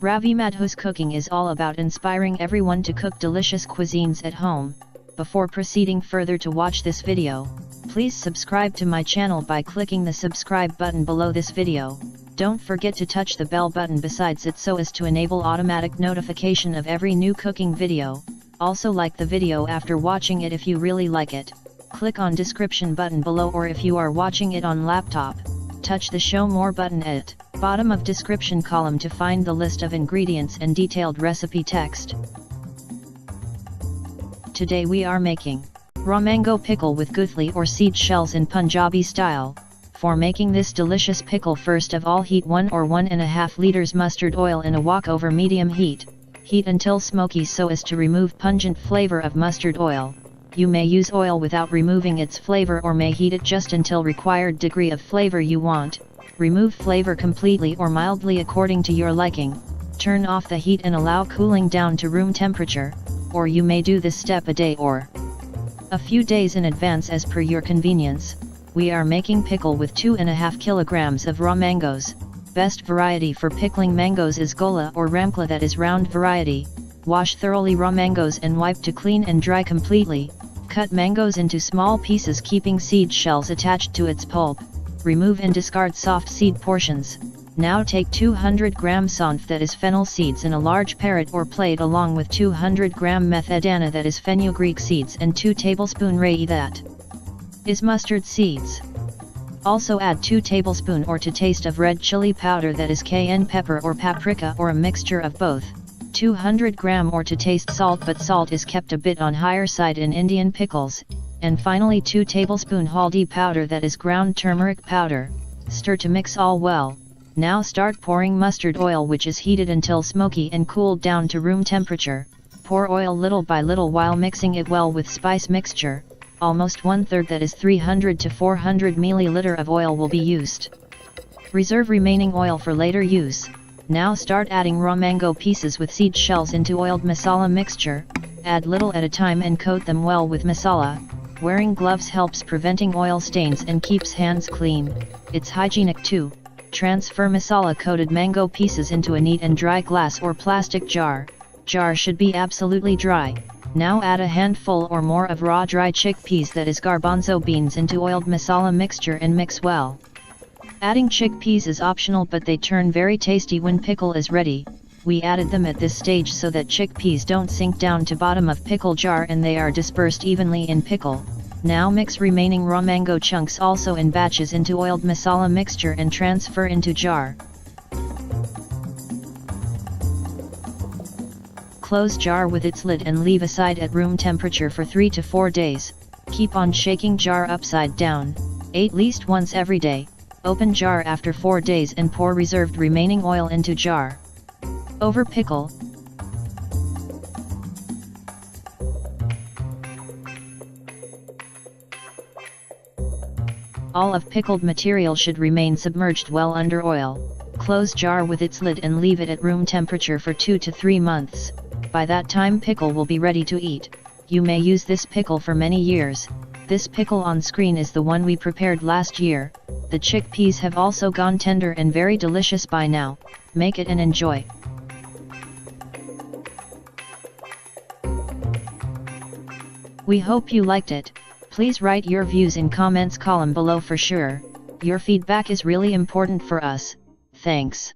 Ravi Madhu's cooking is all about inspiring everyone to cook delicious cuisines at home. Before proceeding further to watch this video, please subscribe to my channel by clicking the subscribe button below this video. Don't forget to touch the bell button besides it so as to enable automatic notification of every new cooking video. Also like the video after watching it if you really like it. Click on description button below, or if you are watching it on laptop, touch the show more button at bottom of description column to find the list of ingredients and detailed recipe text. Today we are making raw mango pickle with guthli or seed shells in Punjabi style. For making this delicious pickle, first of all heat 1 or 1.5 liters mustard oil in a wok over medium heat. Heat until smoky so as to remove pungent flavor of mustard oil. You may use oil without removing its flavor or may heat it just until required degree of flavor you want. Remove flavor completely or mildly according to your liking. Turn off the heat and allow cooling down to room temperature, or you may do this step a day or a few days in advance as per your convenience. We are making pickle with 2.5 kilograms of raw mangoes. Best variety for pickling mangoes is Gola or Ramkela, that is round variety. Wash thoroughly raw mangoes and wipe to clean and dry completely. Cut mangoes into small pieces keeping seed shells attached to its pulp. Remove and discard soft seed portions. Now take 200 gram saunf, that is fennel seeds, in a large parrot or plate, along with 200 gram methi, that is fenugreek seeds, and 2 tablespoon rei, that is mustard seeds. Also add 2 tablespoon or to taste of red chili powder, that is cayenne pepper or paprika, or a mixture of both. 200 gram or to taste salt, but salt is kept a bit on higher side in Indian pickles. And finally 2 tablespoon haldi powder, that is ground turmeric powder. Stir to mix all well. Now start pouring mustard oil, which is heated until smoky and cooled down to room temperature. Pour oil little by little while mixing it well with spice mixture. Almost 1/3, that is 300 to 400 ml of oil will be used. Reserve remaining oil for later use. Now start adding raw mango pieces with seed shells into oiled masala mixture. Add little at a time and coat them well with masala. Wearing gloves helps preventing oil stains and keeps hands clean. It's hygienic too. Transfer masala coated mango pieces into a neat and dry glass or plastic jar. Jar should be absolutely dry. Now add a handful or more of raw dry chickpeas, that is garbanzo beans, into oiled masala mixture and mix well. Adding chickpeas is optional, but they turn very tasty when pickle is ready. We added them at this stage so that chickpeas don't sink down to bottom of pickle jar and they are dispersed evenly in pickle. Now mix remaining raw mango chunks also in batches into oiled masala mixture and transfer into jar. Close jar with its lid and leave aside at room temperature for 3 to 4 days. Keep on shaking jar upside down, at least once every day. Open jar after 4 days and pour reserved remaining oil into jar. Over pickle. All of pickled material should remain submerged well under oil. Close jar with its lid and leave it at room temperature for 2 to 3 months. By that time pickle will be ready to eat. You may use this pickle for many years. This pickle on screen is the one we prepared last year. The chickpeas have also gone tender and very delicious by now. Make it and enjoy. We hope you liked it. Please write your views in comments column below for sure. Your feedback is really important for us. Thanks.